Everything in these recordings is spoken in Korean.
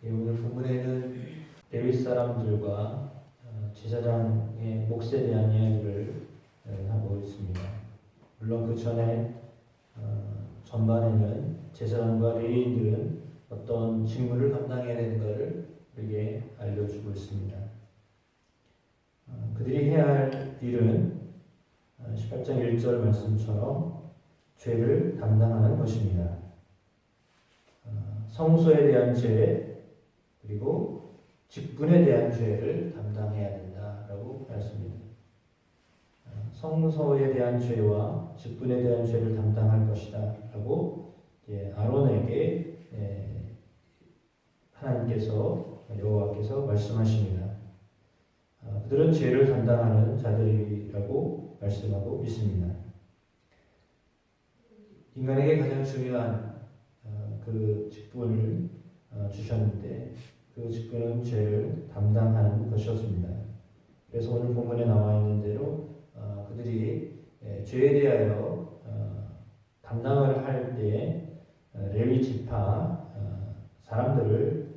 오늘 본문에는 레위 사람들과 제사장의 몫에 대한 이야기를 하고 있습니다. 물론 그 전에 전반에는 제사장과 레위인들은 어떤 직무를 감당해야 되는 것을 우리에게 알려주고 있습니다. 그들이 해야 할 일은 18장 1절 말씀처럼 죄를 담당하는 것입니다. 성소에 대한 죄 그리고 직분에 대한 죄를 담당해야 된다라고 하였습니다. 성소에 대한 죄와 직분에 대한 죄를 담당할 것이다라고 아론에게 하나님께서 여호와께서 말씀하십니다. 그들은 죄를 담당하는 자들이라고 말씀하고 있습니다. 인간에게 가장 중요한 그 직분을 주셨는데 그 직분은 죄를 담당하는 것이었습니다. 그래서 오늘 본문에 나와 있는 대로 그들이 죄에 대하여 담당을 할 때에 레위 지파 사람들을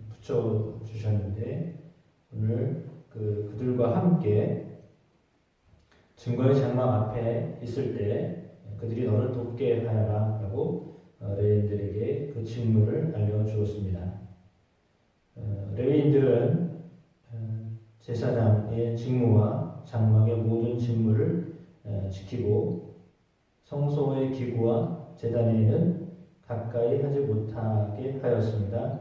붙여 주셨는데 오늘 그들과 함께 증거의 장막 앞에 있을 때 그들이 너를 돕게 하여라 라고 레위인들에게 그 직무를 알려주었습니다. 레위인들은 제사장의 직무와 장막의 모든 직무를 지키고 성소의 기구와 제단에는 가까이 하지 못하게 하였습니다.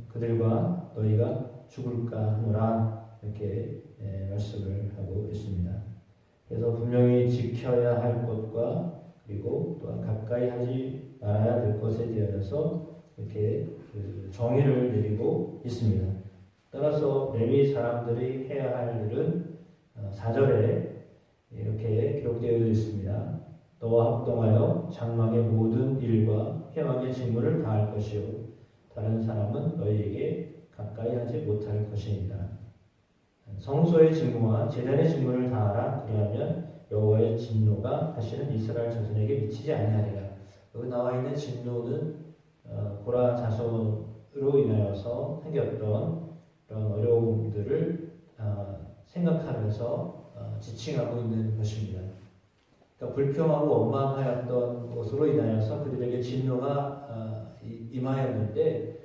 그들과 너희가 죽을까 하노라 이렇게 말씀을 하고 있습니다. 그래서 분명히 지켜야 할 것과 그리고 또한 가까이 하지 말아야 될 것에 대해서 이렇게 정의를 내리고 있습니다. 따라서 레위 사람들이 해야 할 일은 4절에 이렇게 기록되어 있습니다. 너와 합동하여 장막의 모든 일과 회막의 직무를 다할 것이요 다른 사람은 너희에게 가까이 하지 못할 것이니라. 성소의 직무와 제단의 직무를 다하라. 그리하면 여호와의 진노가 다시는 이스라엘 자손에게 미치지 아니하리라. 여기 나와 있는 진노는 고라 자손으로 인하여서 생겼던 그런 어려움들을 생각하면서 지칭하고 있는 것입니다. 그러니까 불평하고 원망하였던 것으로 인하여서 그들에게 진노가 임하였는데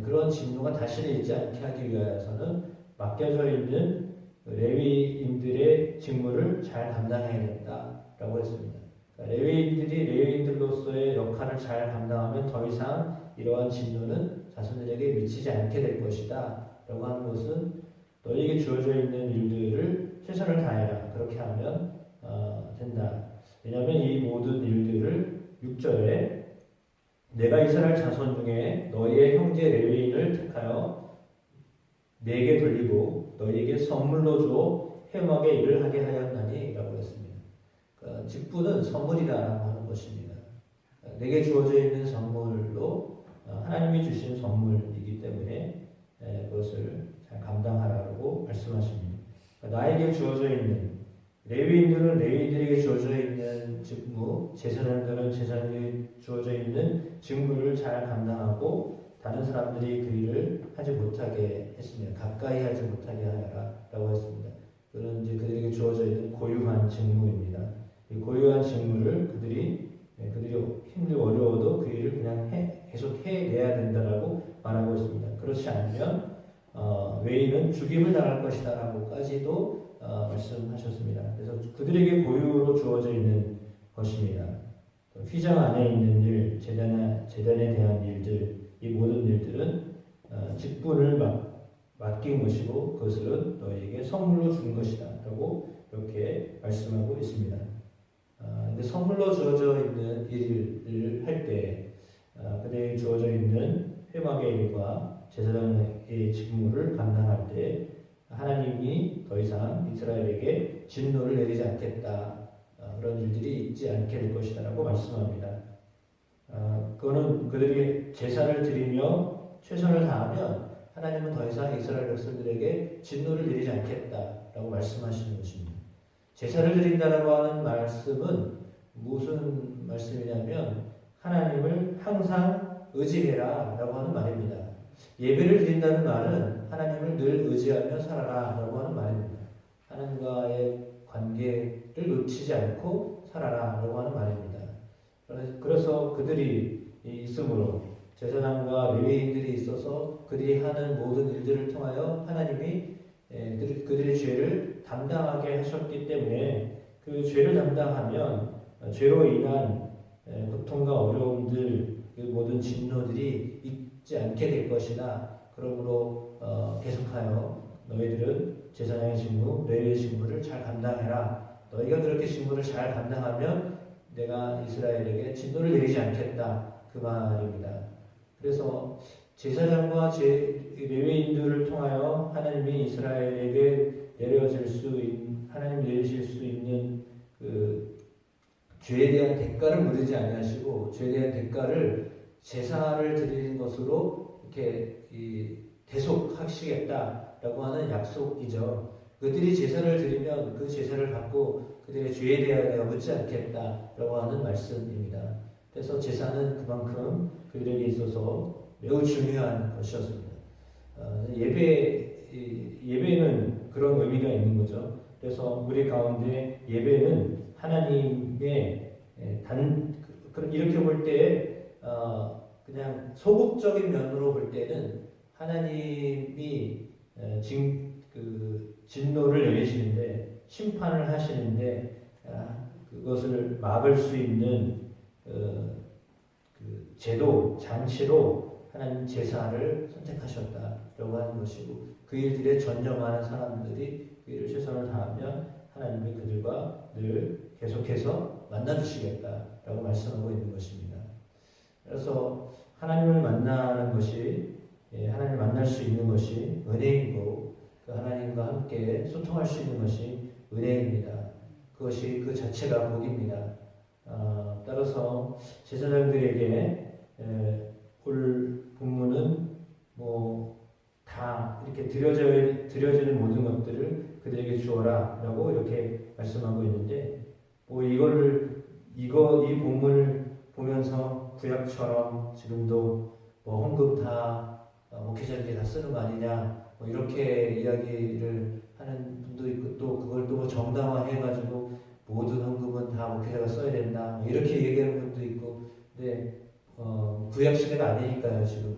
그런 진노가 다시는 있지 않게 하기 위하여서는 맡겨져 있는 레위인들의 직무를 잘 담당해야 된다라고 했습니다. 그러니까 레위인들이 레위인들로서의 역할을 잘 감당하면 더 이상 이러한 진노는 자손들에게 미치지 않게 될 것이다 라고 하는 것은 너희에게 주어져 있는 일들을 최선을 다해라. 그렇게 하면 된다. 왜냐하면 이 모든 일들을 6절에 내가 이스라엘 자손 중에 너희의 형제 레위인을 택하여 내게 돌리고 너희에게 선물로 줘 회막의 일을 하게 하였나니 라고 했습니다. 그러니까 직분은 선물이라고 하는 것입니다. 내게 주어져 있는 선물로 하나님이 주신 선물이기 때문에 그것을 잘 감당하라고 말씀하십니다. 그러니까 나에게 주어져 있는 레위인들은 레위인들에게 주어져 있는 직무, 제사장들은 제사장에게 주어져 있는 직무를 잘 감당하고 다른 사람들이 그 일을 하지 못하게 했습니다. 가까이 하지 못하게 하여라 라고 했습니다. 그는 이제 그들에게 주어져 있는 고유한 직무입니다. 이 고유한 직무를 그들이 힘들고 어려워도 그 일을 그냥 계속 해내야 된다라고 말하고 있습니다. 그렇지 않으면 외인은 죽임을 당할 것이다 라고까지도 말씀하셨습니다. 그래서 그들에게 고유로 주어져 있는 것입니다. 휘장 안에 있는 일, 제단에 대한 일들, 이 모든 일들은 직분을 맡긴 것이고 그것을 너희에게 선물로 준 것이다 라고 이렇게 말씀하고 있습니다. 근데 선물로 주어져 있는 일을 할 때 그들에게 주어져 있는 회막의 일과 제사장의 직무를 감당할 때 하나님이 더 이상 이스라엘에게 진노를 내리지 않겠다. 그런 일들이 있지 않게 될 것이다 라고 말씀합니다. 그거는 그들이 제사를 드리며 최선을 다하면 하나님은 더 이상 이스라엘 백성들에게 진노를 내리지 않겠다라고 말씀하시는 것입니다. 제사를 드린다라고 하는 말씀은 무슨 말씀이냐면 하나님을 항상 의지해라 라고 하는 말입니다. 예배를 드린다는 말은 하나님을 늘 의지하며 살아라 라고 하는 말입니다. 하나님과의 관계를 놓치지 않고 살아라 라고 하는 말입니다. 그래서 그들이 있으므로 제사장과 레위인들이 있어서 그들이 하는 모든 일들을 통하여 하나님이 그들의 죄를 담당하게 하셨기 때문에 그 죄를 담당하면 죄로 인한 고통과 어려움들, 그 모든 진노들이 있지 않게 될 것이다. 그러므로 계속하여 너희들은 제사장의 직무, 레위의 직무를 잘 감당해라. 너희가 그렇게 직무를 잘 감당하면 내가 이스라엘에게 진노를 내리지 않겠다. 그 말입니다. 그래서 제사장과 레위인들을 통하여 하나님이 이스라엘에게 하나님이 내리실 수 있는 그 죄에 대한 대가를 물으지 아니하시고 죄에 대한 대가를 제사를 드리는 것으로 이렇게 대속하시겠다라고 하는 약속이죠. 그들이 제사를 드리면 그 제사를 받고 그들의 죄에 대하여 내가 묻지 않겠다라고 하는 말씀입니다. 그래서 제사는 그만큼 그들에게 있어서 매우 중요한 것이었습니다. 예배는 그런 의미가 있는 거죠. 그래서 우리 가운데 예배는 하나님의 이렇게 볼 때 그냥 소극적인 면으로 볼 때는 하나님이 진노를 내리시는데 심판을 하시는데 그것을 막을 수 있는 그 제도, 장치로 하나님 제사를 선택하셨다라고 하는 것이고 그 일들에 전념하는 사람들이 그 일을 최선을 다하면 하나님이 그들과 늘 계속해서 만나주시겠다라고 말씀하고 있는 것입니다. 그래서 하나님을 만나는 것이 하나님을 만날 수 있는 것이 은혜이고 그 하나님과 함께 소통할 수 있는 것이 은혜입니다. 그것이 그 자체가 복입니다. 따라서 제사장들에게 올 본문은 다 이렇게 드려지는 모든 것들을 그들에게 주어라 라고 이렇게 말씀하고 있는데 이 본문을 보면서 구약처럼 지금도 헌금 다 목회자들이 다 쓰는 거 아니냐 이렇게 이야기를 하는 분도 있고 또 그걸 또 정당화해가지고 모든 헌금은 다 목회자가 써야 된다 이렇게 얘기하는 분도 있고 근데 구약 시대가 아니니까요 지금은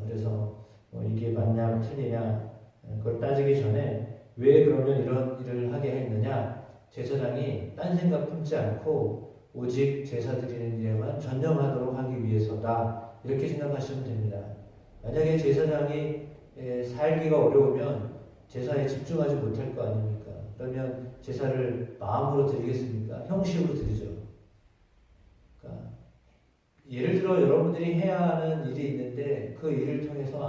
그래서 이게 맞냐 틀리냐 그걸 따지기 전에 왜 그러면 이런 일을 하게 했느냐 제사장이 딴 생각 품지 않고 오직 제사 드리는 일에만 전념하도록 하기 위해서다 이렇게 생각하시면 됩니다. 만약에 제사장이 살기가 어려우면 제사에 집중하지 못할 거 아닙니까? 그러면 제사를 마음으로 드리겠습니까? 형식으로 드리죠. 그러니까 예를 들어 여러분들이 해야 하는 일이 있는데 그 일을 통해서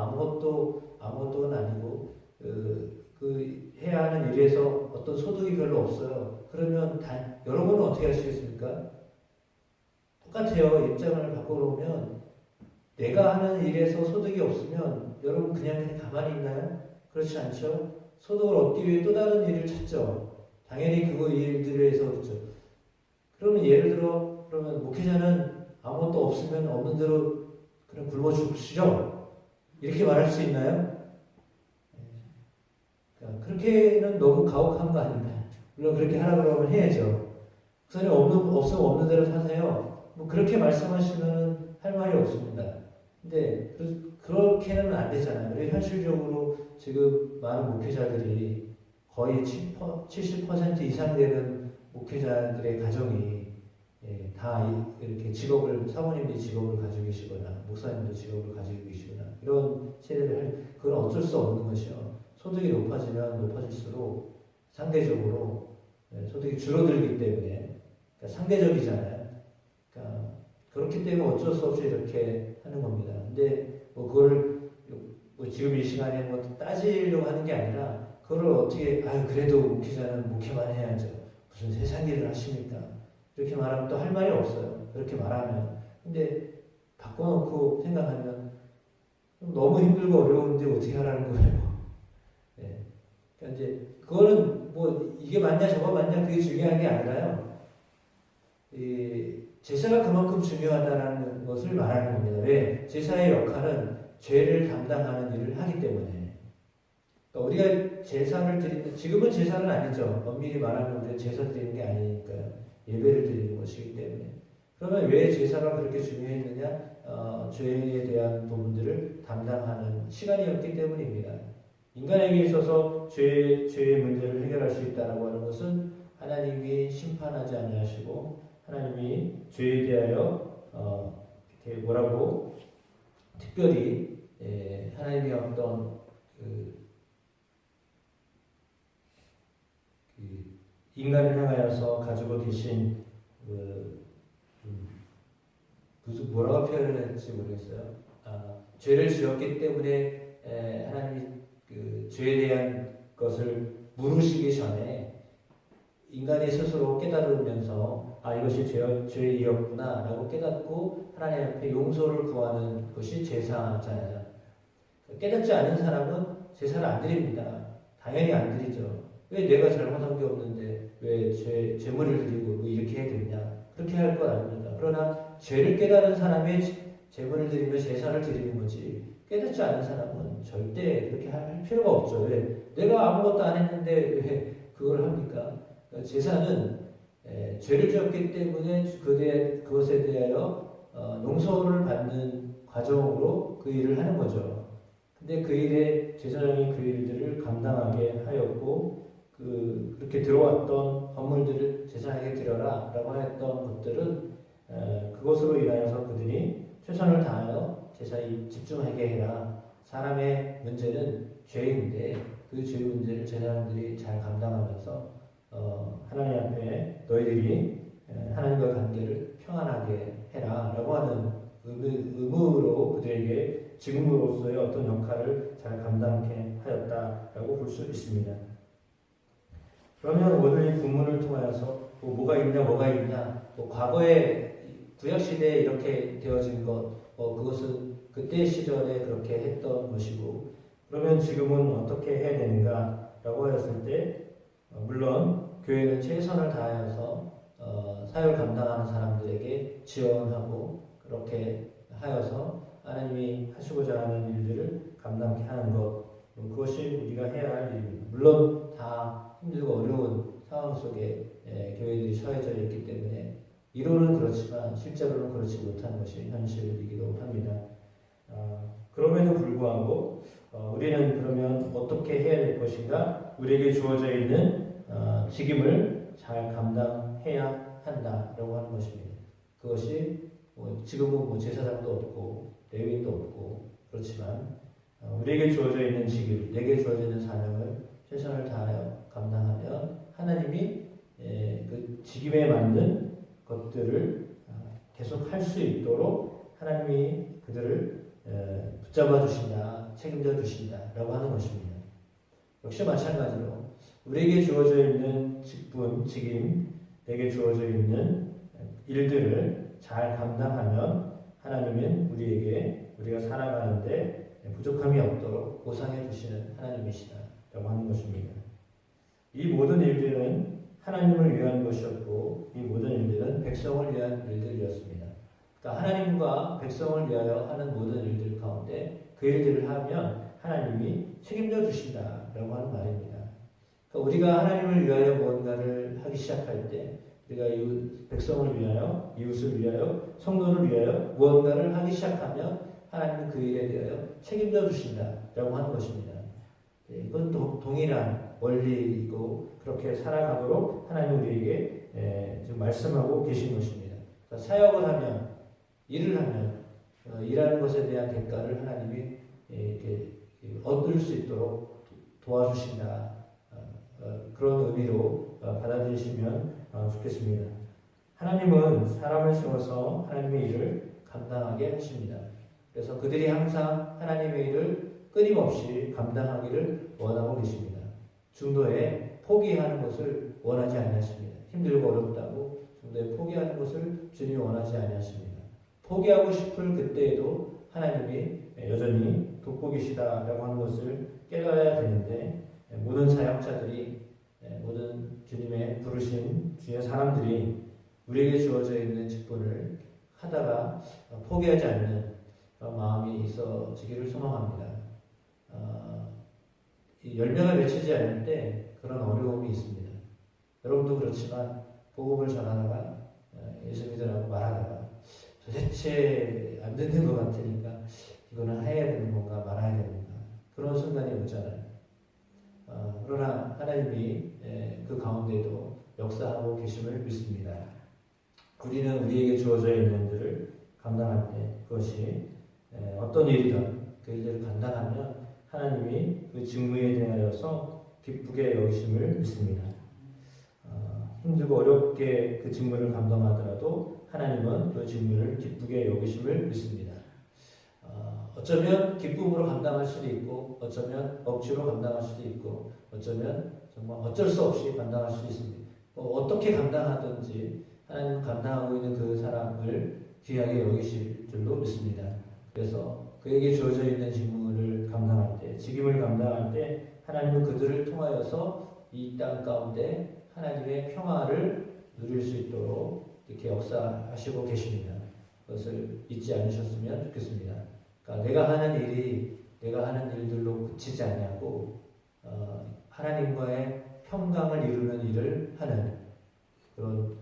아무것도는 아니고 그 해야 하는 일에서 어떤 소득이 별로 없어요. 그러면 여러분은 어떻게 하시겠습니까? 똑같아요. 입장을 바꿔놓으면 내가 하는 일에서 소득이 없으면 여러분 그냥 가만히 있나요? 그렇지 않죠? 소득을 얻기 위해 또 다른 일을 찾죠. 당연히 그 일들에서 그렇죠. 그러면 예를 들어 그러면 목회자는 아무것도 없으면 없는 대로 그냥 굶어 죽으시죠? 이렇게 말할 수 있나요? 그렇게는 너무 가혹한 거 아닌가요? 물론 그렇게 하라 그러면 해야죠. 목사님 없으면 없는 대로 사세요. 그렇게 말씀하시면 할 말이 없습니다. 근데 그렇게는 안 되잖아요. 그리고 현실적으로 지금 많은 목회자들이 거의 70% 이상 되는 목회자들의 가정이 다 이렇게 사모님들이 직업을 가지고 계시거나 목사님도 직업을 가지고 계시거나 이런 세대를 그건 어쩔 수 없는 것이요. 소득이 높아지면 높아질수록 상대적으로 소득이 줄어들기 때문에 그러니까 상대적이잖아요. 그러니까 그렇기 때문에 어쩔 수 없이 이렇게 하는 겁니다. 근데 그걸 지금 이 시간에 따지려고 하는 게 아니라 그걸 어떻게 그래도 목회자는 목회만 해야죠. 무슨 세상 일을 하십니까? 이렇게 말하면 또 할 말이 없어요. 그렇게 말하면. 근데 바꿔놓고 생각하면 너무 힘들고 어려운데 어떻게 하라는 거예요. 네. 그러니까 이제 그거는 이게 맞냐 저거 맞냐 그게 중요한 게 아니라요. 제사가 그만큼 중요하다는 것을 말하는 겁니다. 왜? 제사의 역할은 죄를 담당하는 일을 하기 때문에 그러니까 우리가 제사를 드리는 지금은 제사는 아니죠. 엄밀히 말하면 우리가 제사 드리는 게 아니니까요. 예배를 드리는 것이기 때문에 그러면 왜 제사가 그렇게 중요했느냐? 죄에 대한 부분들을 담당하는 시간이었기 때문입니다. 인간에게 있어서 죄의 문제를 해결할 수 있다고 하는 것은 하나님이 심판하지 아니하시고 하나님이 죄에 대하여 이렇게 뭐라고 특별히 하나님의 어떤 인간을 향하여서 가지고 계신 무슨 뭐라고 표현을 했는지 모르겠어요. 죄를 지었기 때문에 하나님이 그 죄에 대한 것을 물으시기 전에 인간이 스스로 깨달으면서 이것이 죄이었구나라고 깨닫고 하나님 앞에 용서를 구하는 것이 제사잖아요. 깨닫지 않은 사람은 제사를 안 드립니다. 당연히 안 드리죠. 왜 내가 잘못한 게 없는데 왜 죄물을 드리고 뭐 이렇게 해야 되느냐? 그렇게 할 것 아닙니다. 그러나 죄를 깨달은 사람이 제물을 드리며 제사를 드리는 거지 깨닫지 않은 사람은 절대 그렇게 할 필요가 없죠. 왜? 내가 아무것도 안 했는데 왜 그걸 합니까? 제사는 죄를 지었기 때문에 그것에 대하여 용서를 받는 과정으로 그 일을 하는 거죠. 근데 그 일에 제사장이 그 일들을 감당하게 하였고 그렇게 들어왔던 건물들을 제사장에게 드려라 라고 하였던 것들은 그것으로 인하여서 그들이 최선을 다하여 제사에 집중하게 해라. 사람의 문제는 죄인데 그 죄 문제를 제사장들이 잘 감당하면서 하나님 앞에 너희들이 하나님과 관계를 평안하게 해라 라고 하는 의무로 그들에게 직무로서의 어떤 역할을 잘 감당케 하였다라고 볼 수 있습니다. 그러면 오늘 이 본문을 통하여서 뭐가 있냐 과거에 구약시대에 이렇게 되어진 것 그것은 그때 시절에 그렇게 했던 것이고 그러면 지금은 어떻게 해야 되는가 라고 하였을 때 물론 교회는 최선을 다하여서 사역을 감당하는 사람들에게 지원하고 그렇게 하여서 하나님이 하시고자 하는 일들을 감당케 하는 것 그것이 우리가 해야 할 일입니다. 물론 다 힘들고 어려운 상황 속에 교회들이 처해져 있기 때문에 이론은 그렇지만 실제로는 그렇지 못한 것이 현실이기도 합니다. 그럼에도 불구하고 우리는 그러면 어떻게 해야 될 것인가? 우리에게 주어져 있는 직임을 잘 감당해야 한다라고 하는 것입니다. 그것이 지금은 제사장도 없고 레위인도 없고 그렇지만 우리에게 주어져 있는 직임, 내게 주어져 있는 사명을 최선을 다하여 감당하면 하나님이 그 직임에 맞는 것들을 계속 할 수 있도록 하나님이 그들을 붙잡아 주신다, 책임져 주신다라고 하는 것입니다. 역시 마찬가지로 우리에게 주어져 있는 직분, 직임, 내게 주어져 있는 일들을 잘 감당하면 하나님은 우리가 살아가는데 부족함이 없도록 보상해 주시는 하나님이시다라고 하는 것입니다. 이 모든 일들은 하나님을 위한 것이었고 이 모든 일들은 백성을 위한 일들이었습니다. 그러니까 하나님과 백성을 위하여 하는 모든 일들 가운데 그 일들을 하면 하나님이 책임져 주신다라고 하는 말입니다. 그러니까 우리가 하나님을 위하여 무언가를 하기 시작할 때 우리가 백성을 위하여, 이웃을 위하여, 성도를 위하여 무언가를 하기 시작하면 하나님은 그 일에 대하여 책임져 주신다라고 하는 것입니다. 이건 동일한 원리이고 그렇게 살아가도록 하나님 우리에게 지금 말씀하고 계신 것입니다. 그러니까 사역을 하면, 일을 하면 일하는 것에 대한 대가를 하나님이 이렇게 얻을 수 있도록 도와주신다. 그런 의미로 받아들이시면 좋겠습니다. 하나님은 사람을 세워서 하나님의 일을 감당하게 하십니다. 그래서 그들이 항상 하나님의 일을 끊임없이 감당하기를 원하고 계십니다. 중도에 포기하는 것을 원하지 않으십니다. 힘들고 어렵다고 중도에 포기하는 것을 주님이 원하지 않으십니다. 포기하고 싶을 그때에도 하나님이 여전히 돕고 계시다라고 하는 것을 깨달아야 되는데 모든 사역자들이 모든 주님의 부르신 주의 사람들이 우리에게 주어져 있는 직분을 하다가 포기하지 않는 그런 마음이 있어지기를 소망합니다. 이 열매가 맺히지 않을 때 그런 어려움이 있습니다. 여러분도 그렇지만 복음을 전하다가 예수 믿으라고 말하다가 도대체 안 듣는 것 같으니까 이거는 해야 되는 건가 말아야 되는 건가 그런 순간이 오잖아요. 그러나 하나님이 그 가운데도 역사하고 계심을 믿습니다. 우리는 우리에게 주어져 있는 일들을 감당할 때 그것이 어떤 일이든 그 일들을 감당하면 하나님이 그 직무에 대하여서 기쁘게 여기심을 믿습니다. 힘들고 어렵게 그 직무를 감당하더라도 하나님은 그 직무를 기쁘게 여기심을 믿습니다. 어쩌면 기쁨으로 감당할 수도 있고 어쩌면 억지로 감당할 수도 있고 어쩌면 정말 어쩔 수 없이 감당할 수도 있습니다. 어떻게 감당하든지 하나님은 감당하고 있는 그 사람을 귀하게 여기실 줄로 믿습니다. 그래서 그에게 주어져 있는 직무를 감당할 때, 직임을 감당할 때 하나님은 그들을 통하여서 이 땅 가운데 하나님의 평화를 누릴 수 있도록 이렇게 역사하시고 계십니다. 그것을 잊지 않으셨으면 좋겠습니다. 그러니까 내가 하는 일들로 그치지 않냐고 하나님과의 평강을 이루는 일을 하는 그런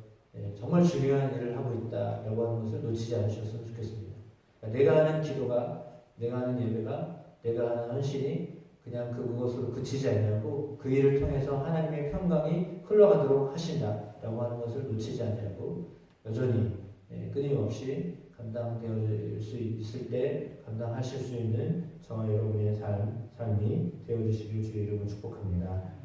정말 중요한 일을 하고 있다라고 하는 것을 놓치지 않으셨으면 좋겠습니다. 그러니까 내가 하는 기도가, 내가 하는 예배가, 내가 하는 헌신이 그냥 그것으로 그치지 않냐고 그 일을 통해서 하나님의 평강이 흘러가도록 하신다라고 하는 것을 놓치지 않냐고 여전히 끊임없이 감당되어질 수 있을 때 감당하실 수 있는 저와 여러분의 삶이 되어주시길 주의 이름으로 축복합니다.